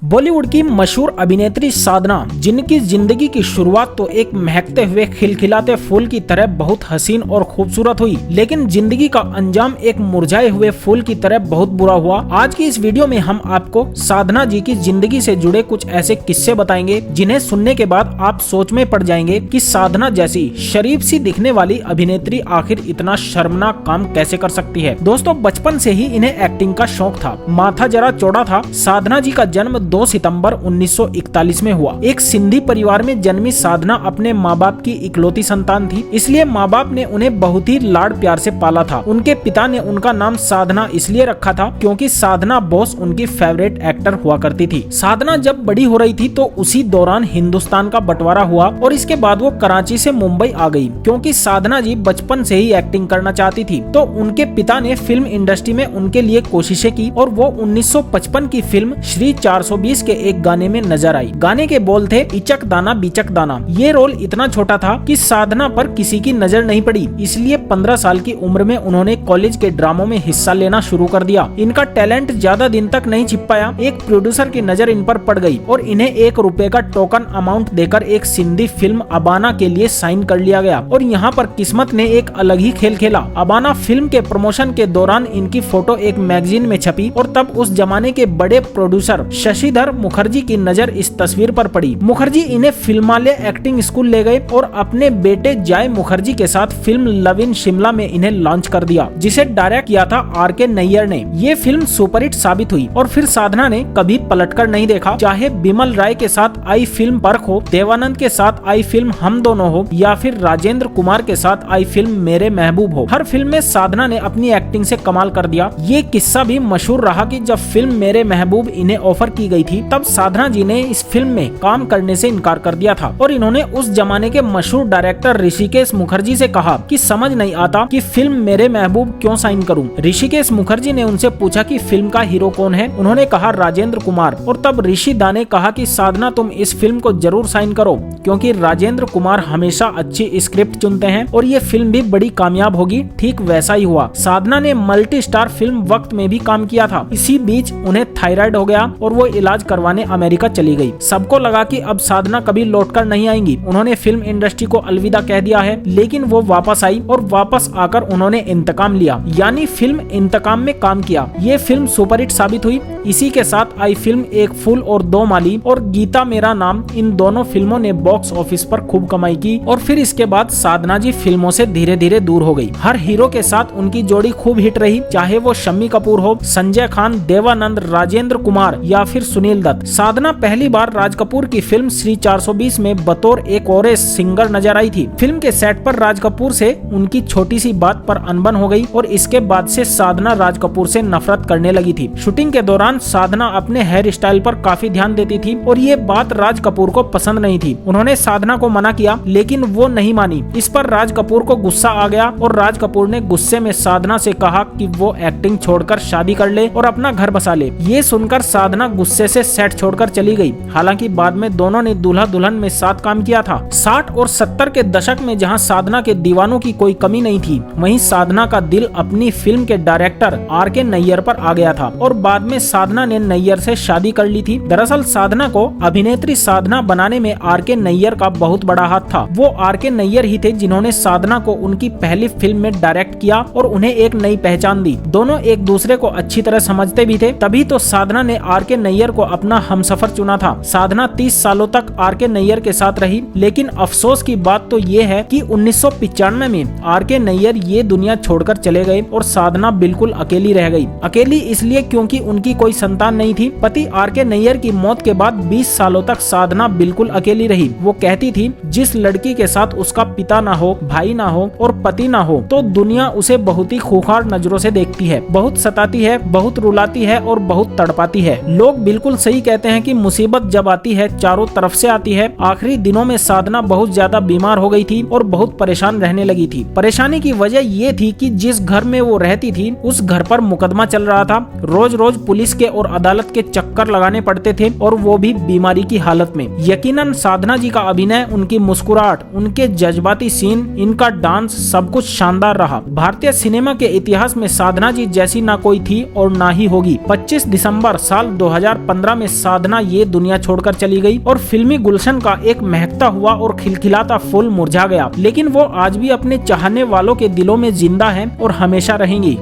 बॉलीवुड की मशहूर अभिनेत्री साधना, जिनकी जिंदगी की शुरुआत तो एक महकते हुए खिलखिलाते फूल की तरह बहुत हसीन और खूबसूरत हुई, लेकिन जिंदगी का अंजाम एक मुरझाए हुए फूल की तरह बहुत बुरा हुआ। आज की इस वीडियो में हम आपको साधना जी की जिंदगी से जुड़े कुछ ऐसे किस्से बताएंगे जिन्हें सुनने के बाद आप सोच में पड़ जाएंगे कि साधना जैसी शरीफ सी दिखने वाली अभिनेत्री आखिर इतना शर्मनाक काम कैसे कर सकती है। दोस्तों, बचपन से ही इन्हें एक्टिंग का शौक था। माथा जरा चौड़ा था। साधना जी का जन्म 2 सितंबर 1941 में हुआ। एक सिंधी परिवार में जन्मी साधना अपने माँ बाप की इकलौती संतान थी, इसलिए माँ बाप ने उन्हें बहुत ही लाड प्यार से पाला था। उनके पिता ने उनका नाम साधना इसलिए रखा था क्योंकि साधना बोस उनकी फेवरेट एक्टर हुआ करती थी। साधना जब बड़ी हो रही थी तो उसी दौरान हिंदुस्तान का बंटवारा हुआ और इसके बाद वो कराची से मुंबई आ गई। क्योंकि साधना जी बचपन से ही एक्टिंग करना चाहती थी, तो उनके पिता ने फिल्म इंडस्ट्री में उनके लिए कोशिशें की और वो 1955 की फिल्म श्री 420 के एक गाने में नजर आई। गाने के बोल थे, इचक दाना बिचक दाना। ये रोल इतना छोटा था कि साधना पर किसी की नजर नहीं पड़ी, इसलिए 15 साल की उम्र में उन्होंने कॉलेज के ड्रामों में हिस्सा लेना शुरू कर दिया। इनका टैलेंट ज्यादा दिन तक नहीं छिप पाया। एक प्रोड्यूसर की नजर इन पर पड़ गई और इन्हें ₹1 का टोकन अमाउंट देकर एक सिंधी फिल्म अबाना के लिए साइन कर लिया गया। और यहाँ पर किस्मत ने एक अलग ही खेल खेला। अबाना फिल्म के प्रमोशन के दौरान इनकी फोटो एक मैगजीन में छपी और तब उस जमाने के बड़े प्रोड्यूसर शशिधर मुखर्जी की नजर इस तस्वीर पर पड़ी। मुखर्जी इन्हें फिल्मालय एक्टिंग स्कूल ले गए और अपने बेटे जय मुखर्जी के साथ फिल्म लव इन शिमला में इन्हें लॉन्च कर दिया, जिसे डायरेक्ट किया था R.K. नैयर ने। ये फिल्म सुपरहिट साबित हुई और फिर साधना ने कभी पलटकर नहीं देखा। चाहे बिमल राय के साथ आई फिल्म परख हो, देवानंद के साथ आई फिल्म हम दोनों हो या फिर राजेंद्र कुमार के साथ आई फिल्म मेरे महबूब हो, हर फिल्म में साधना ने अपनी एक्टिंग से कमाल कर दिया। ये किस्सा भी मशहूर रहा कि जब फिल्म मेरे महबूब इन्हें ऑफर की गई थी, तब साधना जी ने इस फिल्म में काम करने से इनकार कर दिया था और इन्होंने उस जमाने के मशहूर डायरेक्टर ऋषिकेश मुखर्जी से कहा कि समझ नहीं आता कि फिल्म मेरे महबूब क्यों साइन करूं। ऋषिकेश मुखर्जी ने उनसे पूछा कि फिल्म का हीरो कौन है। उन्होंने कहा राजेंद्र कुमार। और तब ऋषि दा ने कहा कि साधना तुम इस फिल्म को जरूर साइन करो, क्योंकि राजेंद्र कुमार हमेशा अच्छी स्क्रिप्ट चुनते हैं और ये फिल्म भी बड़ी कामयाब होगी। ठीक वैसा ही हुआ। साधना ने मल्टी स्टार फिल्म वक्त में भी काम किया था। इसी बीच उन्हें थायराइड हो गया और वो इलाज करवाने अमेरिका चली गई। सबको लगा कि अब साधना कभी लौटकर नहीं आएंगी। उन्होंने फिल्म इंडस्ट्री को अलविदा कह दिया है, लेकिन वो वापस आई और वापस आकर उन्होंने इंतकाम लिया, यानी फिल्म इंतकाम में काम किया। ये फिल्म सुपरहिट साबित हुई। इसी के साथ आई फिल्म एक फूल और दो माली और गीता मेरा नाम, इन दोनों फिल्मों ने बॉक्स ऑफिस पर खूब कमाई की और फिर इसके बाद साधना जी फिल्मों से धीरे धीरे दूर हो गई। हर हीरो के साथ उनकी जोड़ी खूब हिट रही, चाहे वो शम्मी कपूर हो, संजय खान, देवानंद, राजेंद्र कुमार या फिर सुनील दत्त। साधना पहली बार राज कपूर की फिल्म श्री 420 में बतौर एक कोरस सिंगर नजर आई थी। फिल्म के सेट पर राज कपूर से उनकी छोटी सी बात पर अनबन हो गई और इसके बाद से साधना राज कपूर से नफरत करने लगी थी। शूटिंग के दौरान साधना अपने हेयर स्टाइल पर काफी ध्यान देती थी और ये बात राज कपूर को पसंद नहीं थी। उन्होंने साधना को मना किया, लेकिन वो नहीं मानी। इस पर राज कपूर को गुस्सा आ गया और राज कपूर ने गुस्से में साधना से कहा कि वो एक्टिंग छोड़कर शादी कर ले और अपना घर बसा ले। ये सुनकर साधना गुस्से से सेट छोड़कर चली गई। हालांकि बाद में दोनों ने दूल्हा दुल्हन में साथ काम किया था। 60 और 70 के दशक में जहां साधना के दीवानों की कोई कमी नहीं थी, वहीं साधना का दिल अपनी फिल्म के डायरेक्टर R.K. नैयर पर आ गया था और बाद में साधना ने नैयर से शादी कर ली थी। दरअसल साधना को अभिनेत्री साधना बनाने में R.K. नैयर का बहुत बड़ा हाथ था। वो R.K. नैयर ही थे जिन्होंने साधना को उनकी पहली फिल्म में डायरेक्ट किया और उन्हें एक नई पहचान दी। दोनों एक दूसरे को अच्छी तरह समझते भी थे, तभी तो साधना ने R.K. नैयर को अपना हमसफर चुना था। साधना 30 सालों तक R.K. नैयर के साथ रही, लेकिन अफसोस की बात तो ये है कि 1995 में R.K. नैयर ये दुनिया छोड़कर चले गए और साधना बिल्कुल अकेली रह गई। अकेली इसलिए क्योंकि उनकी कोई संतान नहीं थी। पति R.K. नैयर की मौत के बाद 20 सालों तक साधना बिल्कुल अकेली रही। वो कहती थी, जिस लड़की के साथ उसका पिता ना हो, भाई ना हो और पति ना हो, तो दुनिया उसे बहुत ही खूंखार नजरों से देखती है, बहुत सताती है, बहुत रुलाती है और बहुत तड़पाती है। लोग बिल्कुल सही कहते हैं कि मुसीबत जब आती है चारों तरफ से आती है। आखिरी दिनों में साधना बहुत ज्यादा बीमार हो गई थी और बहुत परेशान रहने लगी थी। परेशानी की वजह ये थी कि जिस घर में वो रहती थी उस घर पर मुकदमा चल रहा था। रोज रोज पुलिस के और अदालत के चक्कर लगाने पड़ते थे और वो भी बीमारी की हालत में। यकीनन साधना जी जी का अभिनय, उनकी मुस्कुराहट, उनके जज्बाती सीन, इनका डांस, सब कुछ शानदार रहा। भारतीय सिनेमा के इतिहास में साधना जी जैसी ना कोई थी और ना ही होगी। 25 दिसंबर साल 2015 में साधना ये दुनिया छोड़कर चली गई और फिल्मी गुलशन का एक महकता हुआ और खिलखिलाता फूल मुरझा गया, लेकिन वो आज भी अपने चाहने वालों के दिलों में जिंदा है और हमेशा रहेंगी।